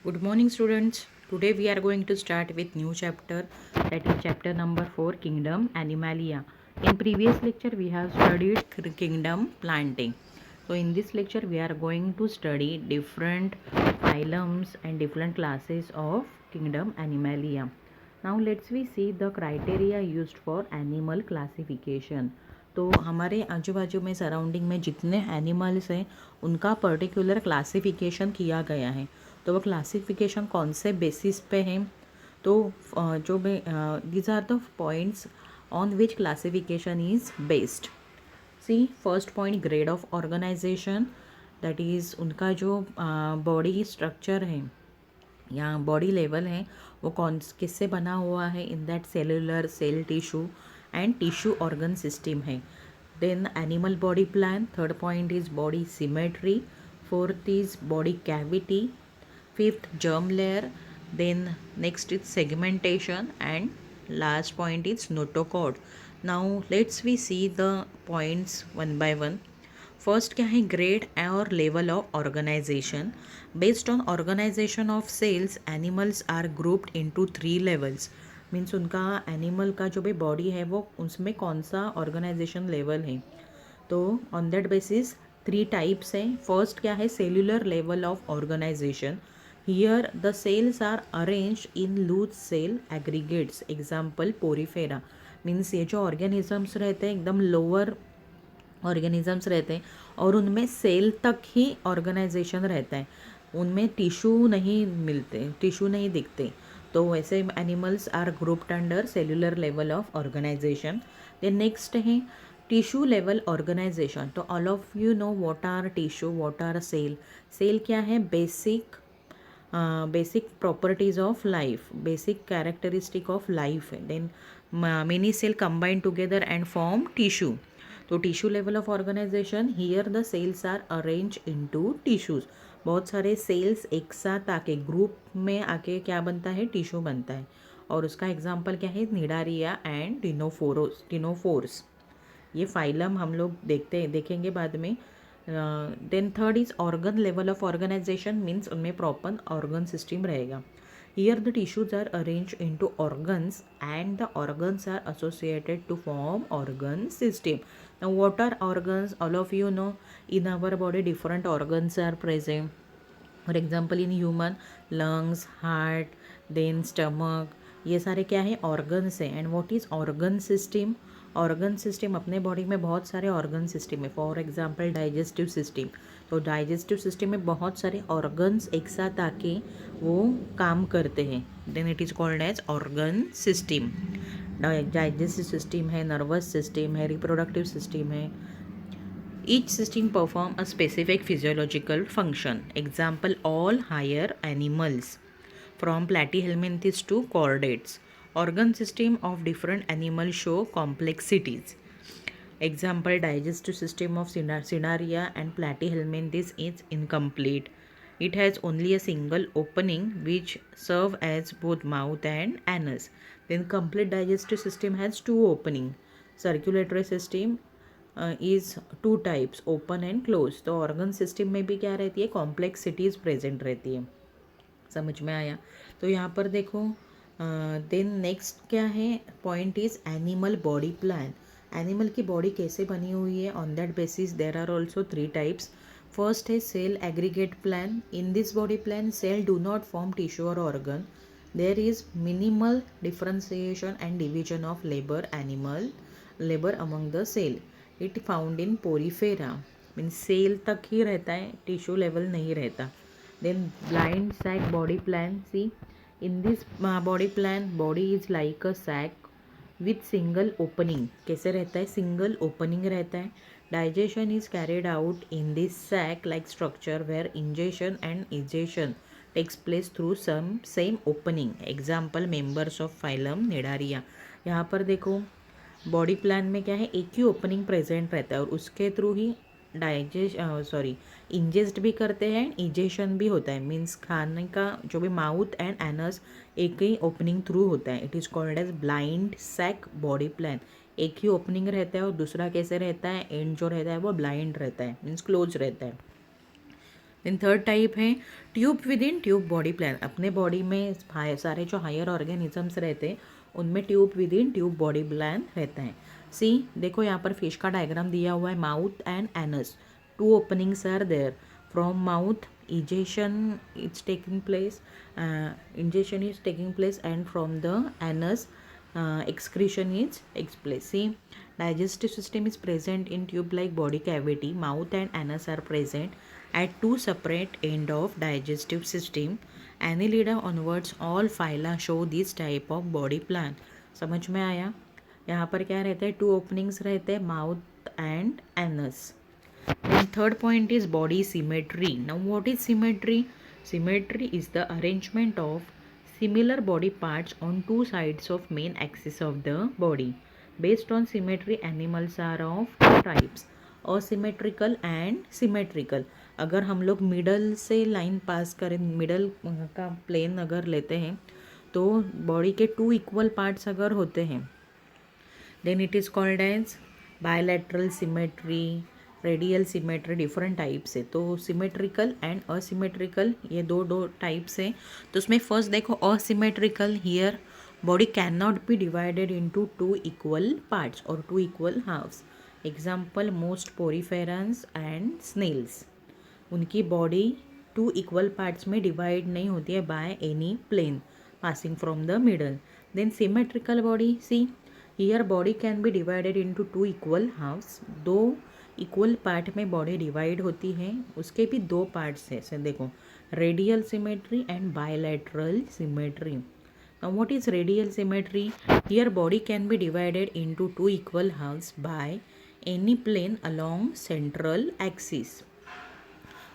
Good morning, students. Today we are going to start with new chapter, that is chapter number 4, Kingdom Animalia. In previous lecture we have studied kingdom planting. So in this lecture we are going to study different phylums and different classes of kingdom Animalia. Now let's we see the criteria used for animal classification. तो हमारे आजू बाजू में surrounding में जितने animals हैं उनका particular classification किया गया है। तो वो क्लासिफिकेशन कौन से बेसिस पे हैं? तो जो these are the points on which classification is based. See first point, grade of organisation, that is उनका जो बॉडी स्ट्रक्चर है या बॉडी लेवल है वो कौन किससे बना हुआ है। In that cellular, cell tissue and tissue organ system है। Then animal body plan, third point is body symmetry, fourth is body cavity, fifth germ layer, then next is segmentation, and last point is notochord. Now let's we see the points one by one. First क्या है, grade और level of organisation. Based on organisation of cells animals are grouped into 3 levels. Means उनका animal का जो भी body है वो उसमें कौन सा ऑर्गेनाइजेशन लेवल है। तो ऑन दैट बेसिस 3 टाइप्स हैं। फर्स्ट क्या है, cellular level of organisation. Here the cells are arrange in loose cell aggregates, example Porifera. Means ये जो ऑर्गेनिजम्स रहते हैं एकदम लोअर ऑर्गेनिजम्स रहते हैं और उनमें सेल तक ही ऑर्गेनाइजेशन रहता है, उनमें टिश्यू नहीं मिलते, टिश्यू नहीं दिखते। तो वैसे animals are grouped under cellular level of organisation. Then next है टिश्यू लेवल ऑर्गेनाइजेशन। तो all of you know what are tissue, what are cell. Cell क्या है, basic properties of life, basic characteristic of life है। Then many cell combine together and form tissue. तो tissue level of organisation, here the cells are arrange into tissues. बहुत सारे sales एक साथ आके group में आके क्या बनता है, टिश्यू बनता है। और उसका एग्जाम्पल क्या है, निडारिया एंड टिनोफोर्स। ये फाइलम हम लोग देखेंगे बाद में। Then third is organ level of organisation, means उनमें प्रॉपर ऑर्गन सिस्टम रहेगा। Here the tissues are arrange into organs and the organs are associated to form organ system. Now what are organs? All of you know in our body different organs are present. For example in human, lungs, heart, then stomach, ये सारे क्या है, organs हैं. And what is organ system? Organ system, अपने body में बहुत सारे organ system है. For example digestive system. तो डाइजेस्टिव सिस्टम में बहुत सारे ऑर्गन्स एक साथ आके वो काम करते हैं. Then it is called as organ system. Digestive system है, नर्वस सिस्टम है, रिप्रोडक्टिव सिस्टम है. Each system perform a specific physiological function. Example, all higher animals from platyhelminthes to chordates. Organ system of different animals show complexities. Example, digestive system of Cnidaria and platyhelminthes is incomplete. It has only a single opening which serve as both mouth and anus. Then complete digestive system has two opening. Circulatory system is two types, open and close. तो organ system में भी क्या रहती है, complexities present रहती है. समझ में आया? तो यहाँ पर देखो. देन नेक्स्ट क्या है, point is animal body plan. Animal की बॉडी कैसे बनी हुई है, on that basis there are also 3 types. First है cell aggregate plan. In this body plan cell do not form tissue और organ. There is minimal differentiation and division of labour among the cell. It found in Porifera. Means cell तक ही रहता है, tissue level नहीं रहता. Then blind sac body plan. C in this body plan, body is like a sac with single opening. कैसे रहता है, single opening रहता है. Digestion is carried out in this sac like structure where ingestion and egestion takes place through some same opening. Example, members of phylum Cnidaria. यहाँ पर देखो, body plan में क्या है, एक ही ओपनिंग प्रेजेंट रहता है और उसके थ्रू ही इंजेस्ट भी करते हैं, इजेशन भी होता है. मीन्स खाने का जो भी माउथ एंड एनस एक ही ओपनिंग थ्रू होता है. It is called as blind sac body plan. एक ही ओपनिंग रहता है और दूसरा कैसे रहता है, एंड जो रहता है वो ब्लाइंड रहता है, मीन्स क्लोज रहता है. देन थर्ड टाइप है tube with in tube body plan. अपने बॉडी में सारे जो हायर ऑर्गेनिजम्स रहते हैं उनमें tube with in tube body plan रहता है। सी देखो यहाँ पर फिश का डायग्राम दिया हुआ है, mouth and anus, two openings are there. From mouth ingestion is taking place, ingestion is taking place, and from the anus excretion is takes place. See, digestive system is present in tube like body cavity. Mouth and anus are present at two separate end of digestive system. Annelida onwards all phyla show this type of body plan. समझ में आया? यहाँ पर क्या रहता है, two openings रहते हैं, mouth and anus. Then third point is body symmetry. Now what is symmetry? Symmetry is the arrangement of similar body parts on two sides of main axis of the body. Based on symmetry, animals are of two types, asymmetrical and symmetrical. अगर हम लोग middle से line पास करें, middle का plane अगर लेते हैं तो बॉडी के टू इक्वल पार्ट्स अगर होते हैं then it is called as bilateral symmetry, radial symmetry, different types है। तो सिमेट्रिकल एंड असिमेट्रिकल ये दो टाइप्स है। तो उसमें फर्स्ट देखो asymmetrical, here body can not be divided into two equal parts और two equal halves. Example most poriferans and snails, उनकी बॉडी टू इक्वल पार्ट्स में डिवाइड नहीं होती है by any plane passing from the middle. Then symmetrical body, see here body can be divided into two equal halves. दो equal part में body divide होती है, उसके भी दो पार्ट्स है। सर देखो radial symmetry and bilateral symmetry. Now what is radial symmetry? Here body can be divided into two equal halves by any plane along central axis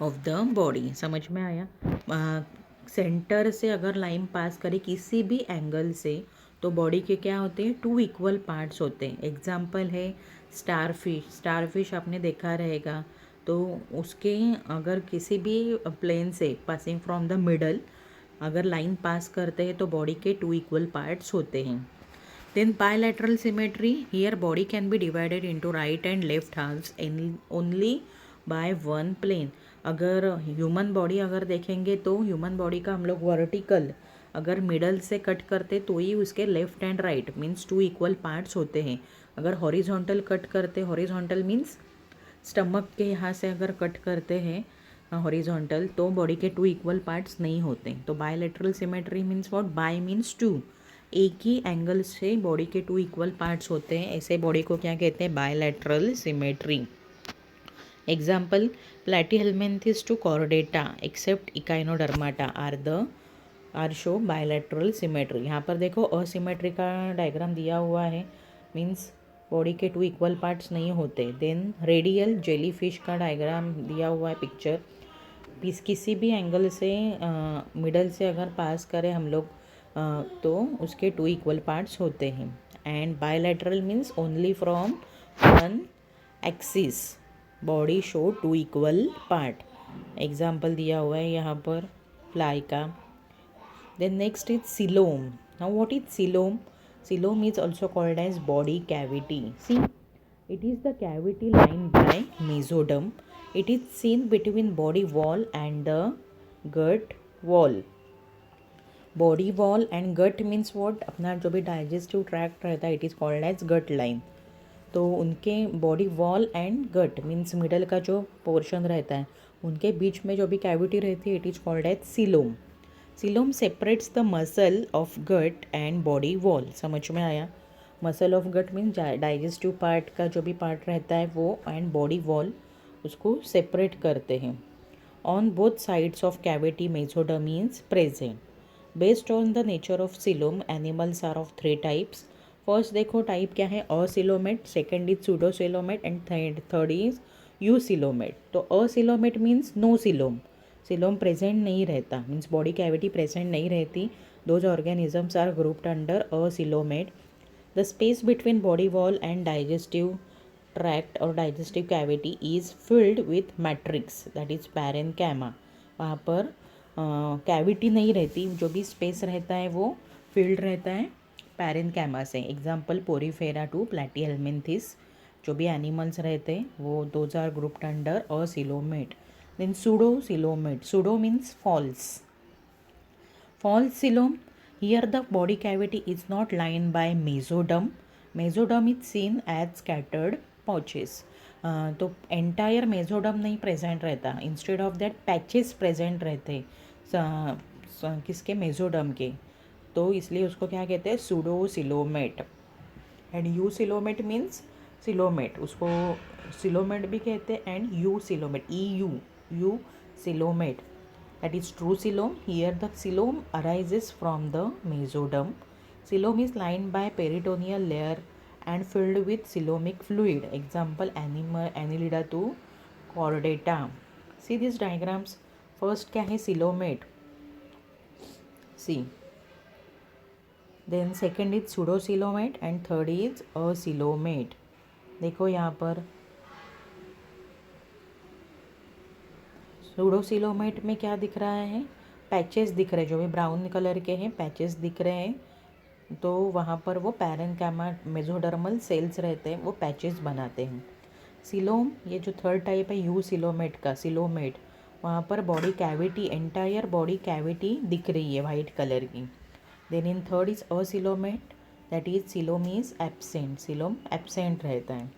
of the body. समझ में आया? सेंटर से अगर line पास करे किसी भी angle से तो बॉडी के क्या होते हैं, टू इक्वल पार्ट्स होते हैं। एग्जाम्पल है स्टारफिश। स्टारफिश आपने देखा रहेगा, तो उसके अगर किसी भी प्लेन से पासिंग फ्रॉम द मिडल अगर लाइन पास करते हैं तो बॉडी के टू इक्वल पार्ट्स होते हैं। Then bilateral symmetry, here body can be divided into right and left halves only by one plane. अगर ह्यूमन बॉडी अगर देखेंगे तो ह्यूमन बॉडी का हम लोग वर्टिकल अगर मिडल से कट करते तो ही उसके left and right means two equal parts होते हैं। अगर हॉरिजॉन्टल कट करते, हॉरिजॉन्टल मीन्स स्टमक के यहाँ से अगर कट करते हैं हॉरिजॉन्टल तो बॉडी के टू इक्वल पार्ट्स नहीं होते। तो bilateral symmetry means what? By means two, एक ही एंगल से बॉडी के टू इक्वल पार्ट्स होते हैं, ऐसे बॉडी को क्या कहते हैं? Bilateral symmetry. Example Platyhelminthes to Chordata except Echinodermata are show bilateral symmetry. यहाँ पर देखो असिमेट्री का डायग्राम दिया हुआ है, मीन्स बॉडी के टू इक्वल पार्ट्स नहीं होते। देन रेडियल जेलीफिश का डायग्राम दिया हुआ है पिक्चर, किसी भी एंगल से मिडल से अगर पास करें हम लोग तो उसके टू इक्वल पार्ट्स होते हैं। And bilateral means only from one axis body show two equal part. Example दिया हुआ है यहाँ पर फ्लाई का। Then next is coelom. Now what is coelom? Coelom is also called as body cavity. See, it is the cavity lined by mesoderm. It is seen between body wall and the gut wall. Body wall and gut means what? अपना जो भी digestive tract रहता है, it is called as gut line. तो उनके body wall and gut means middle का जो portion रहता है उनके बीच में जो भी कैविटी रहती है it is called as coelom. Coelom separates the muscle of gut and body wall. समझ में आया? Muscle of gut means digestive part का जो भी पार्ट रहता है वो एंड बॉडी वॉल उसको सेपरेट करते हैं। On both sides of cavity mesoderm is present. Based on the nature of coelom animals are of three types. First देखो टाइप क्या है, acoelomate, second is pseudocoelomate and third is eucoelomate. तो acoelomate means no coelom, coelom present नहीं रहता means body cavity present नहीं रहती। Those organisms are grouped under acoelomate. The space between body wall and digestive tract और digestive cavity is filled with matrix that is parenchyma. वहाँ पर cavity नहीं रहती, जो भी स्पेस रहता है वो फिल्ड रहता है पैरेन्काइमा से। एग्जाम्पल पोरीफेरा टू प्लैटीहेल्मिन्थेस, जो भी एनिमल्स रहते हैं वो those are grouped under acoelomate. Then pseudocoelomate. Pseudo means false. False coelom. Here the body cavity is not lined by mesoderm. Mesoderm is seen as scattered pouches. तो entire मेजोडम नहीं present रहता, instead of that patches present रहते किसके, मेजोडम के. तो इसलिए उसको क्या कहते हैं, pseudocoelomate. And you coelomate means coelomate, उसको सिलोमेट भी कहते हैं. And you coelomate, you coelomate, that is true coelom. Here the coelom arises from the mesoderm. Coelom is lined by peritoneal layer and filled with coelomic fluid. Example, Annelida to chordata. See these diagrams. First क्या है, coelomate. See. Then second is pseudocoelomate and third is acoelomate. देखो यहाँ पर pseudocoelomate में क्या दिख रहा है, पैचेस दिख रहे हैं, जो भी ब्राउन कलर के हैं पैचेस दिख रहे हैं. तो वहाँ पर वो पैरेन्काइमा मेसोडर्मल सेल्स रहते हैं, वो पैचेस बनाते हैं. सिलोम, ये जो थर्ड टाइप है यू सिलोमेट का, सिलोमेट, वहाँ पर body cavity, entire body cavity दिख रही है वाइट कलर की. Then in third is acoelomate, that is coelom is absent, coelom absent रहता है.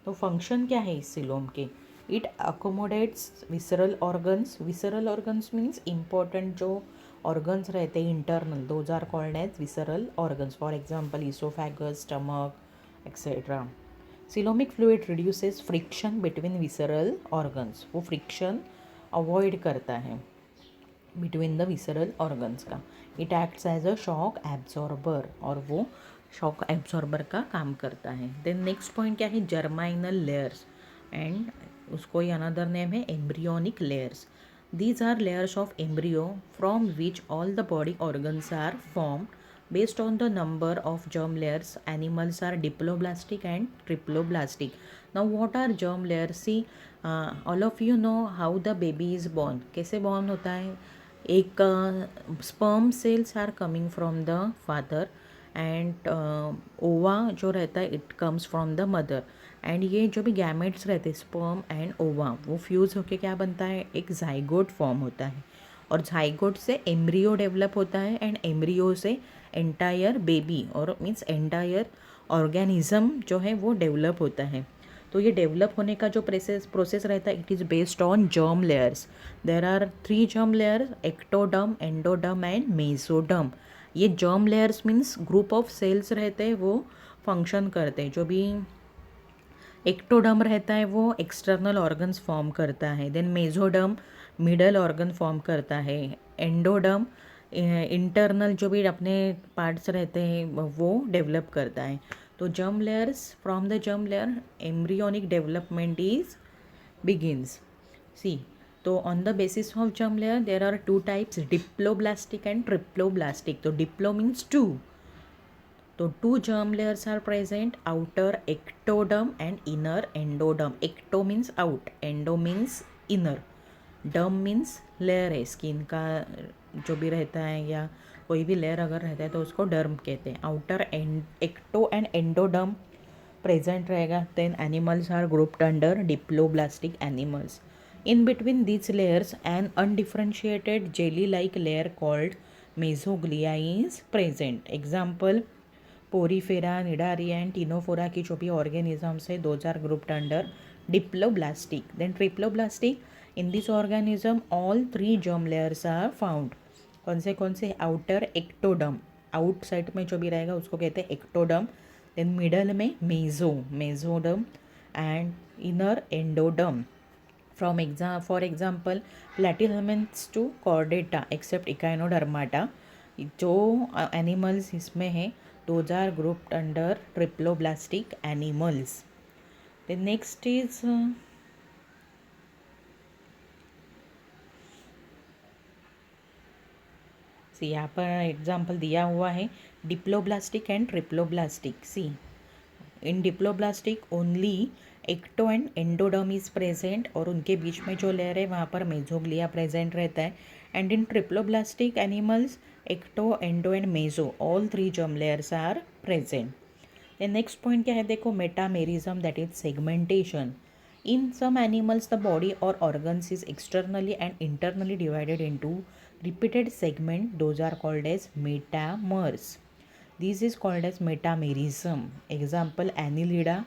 तो फंक्शन क्या है इस सिलोम के, it accommodates visceral organs. Visceral organs means important जो ऑर्गन्स रहते हैं internal, those are called as visceral organs. For example oesophagus, stomach etcetera. Coelomic fluid reduces friction between visceral organs, वो फ्रिक्शन अवॉइड करता है between the visceral organs का. It acts as a shock absorber, और वो shock absorber का काम करता है. देन नेक्स्ट पॉइंट क्या है, जर्माइनल लेयर्स, एंड उसको ही अनदर नेम है embryonic layers. These are layers of embryo from which all the body organs are formed. Based on the number of germ layers, animals are diploblastic and triploblastic. Now what are germ layers? See, all of you know how the baby is born. कैसे born होता है, एक sperm cells are coming from the father and ova जो रहता है it comes from the mother. And ये जो भी गैमेट्स रहते हैं स्पर्म एंड ओवा, वो फ्यूज़ होके क्या बनता है, एक जाइगोट फॉर्म होता है. और जाइगोट से एम्ब्रियो डेवलप होता है, एंड एम्ब्रियो से एंटायर बेबी और मीन्स एंटायर ऑर्गेनिज्म जो है वो डेवलप होता है. तो ये डेवलप होने का जो प्रोसेस रहता है, it is based on germ layers. There are 3 germ layers, ectoderm, endoderm and mesoderm. ये germ layers means group of cells रहते हैं, वो फंक्शन करते हैं. जो भी एक्टोडर्म रहता है वो एक्सटर्नल ऑर्गन्स फॉर्म करता है. Then mesoderm middle organ form करता है. एंडोडर्म इंटरनल जो भी अपने पार्ट्स रहते हैं वो डेवलप करता है. तो germ layers, from the germ layer embryonic development is begins. See, तो on the basis of germ layer there are 2 types, diploblastic and triploblastic. तो डिप्लो मीन्स 2. तो 2 germ layers are present, outer ectoderm and inner endoderm. Ecto means out, endo means inner, derm means layer है skin का जो भी रहता है, या कोई भी लेयर अगर रहता है तो उसको डर्म कहते हैं. Outer ecto and endoderm present रहेगा. Then animals are grouped under diploblastic animals. In between these layers an undifferentiated jelly like layer called mesoglea is present. Example Porifera, Cnidaria and Ctenophora की जो भी organisms है, those are grouped under diploblastic. Then triploblastic, in this organism all 3 germ layers are found. कौन से outer ectoderm, out side में जो भी रहेगा उसको कहते हैं एक्टोडर्म. देन मिडल में mesoderm and inner endoderm. For example Platyhelminthes to Chordata except Echinodermata. जो एनिमल्स इसमें हैं those are grouped under triploblastic animals. The next is सी, यहाँ पर एग्जाम्पल दिया हुआ है diploblastic and triploblastic. See, in diploblastic only ecto and endoderm is present, और उनके बीच में जो लेयर है वहाँ पर मेसोग्लिया प्रेजेंट रहता है. And in triploblastic animals ecto, endo and meso all 3 germ layers are present. Then next point क्या है, देखो metamerism, that is segmentation. In some animals, the body or organs is externally and internally divided into repeated segment. Those are called as metamers. This is called as metamerism. Example Annelida.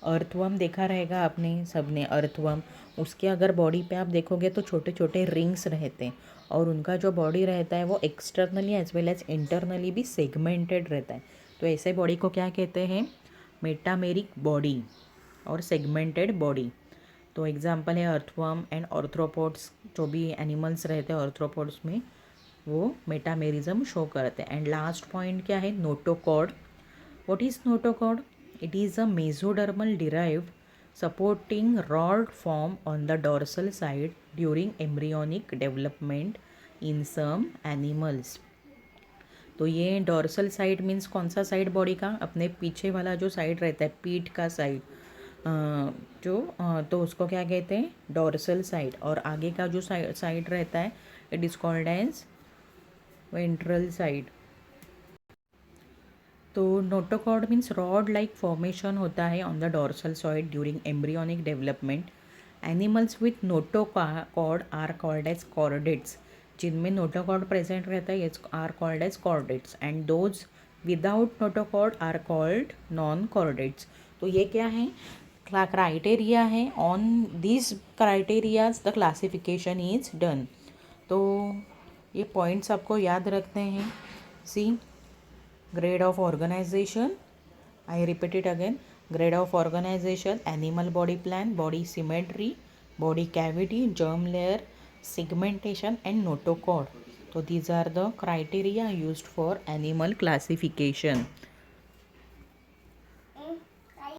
Earthworm देखा रहेगा आपने सबने, earthworm. उसके अगर body पे आप देखोगे तो छोटे छोटे रिंग्स रहते हैं और उनका जो बॉडी रहता है वो externally as well as internally भी सेगमेंटेड रहता है. तो ऐसे बॉडी को क्या कहते हैं? मेटामेरिक बॉडी और सेगमेंटेड बॉडी. तो एग्जाम्पल है अर्थवर्म एंड आर्थ्रोपोड्स. जो भी एनिमल्स रहते हैं आर्थ्रोपोड्स में वो मेटामेरिज्म शो करते हैं. एंड लास्ट पॉइंट क्या है? Notochord. What is notochord? It is a mesodermal derived supporting rod form on the dorsal side during embryonic development in some animals. तो ये डोर्सल साइड मीन्स कौन सा साइड बॉडी का? अपने पीछे वाला जो साइड रहता है, पीठ का साइड, तो उसको क्या कहते हैं? Dorsal side. और आगे का जो साइड रहता है it is called as ventral side. तो notochord means rod like formation होता है on the dorsal side during embryonic development. Animals with notochord are called as chordates. जिनमें नोटोकॉर्ड प्रेजेंट रहता है are called as chordates. And those without notochord are called non chordates. तो ये क्या है? Criteria है. On this criterias the classification is done. तो ये पॉइंट्स आपको याद रखते हैं. सी, grade of organization, I repeat it again. Grade of organization: animal body plan, body symmetry, body cavity, germ layer, segmentation and notochord. So these are the criteria used for animal classification.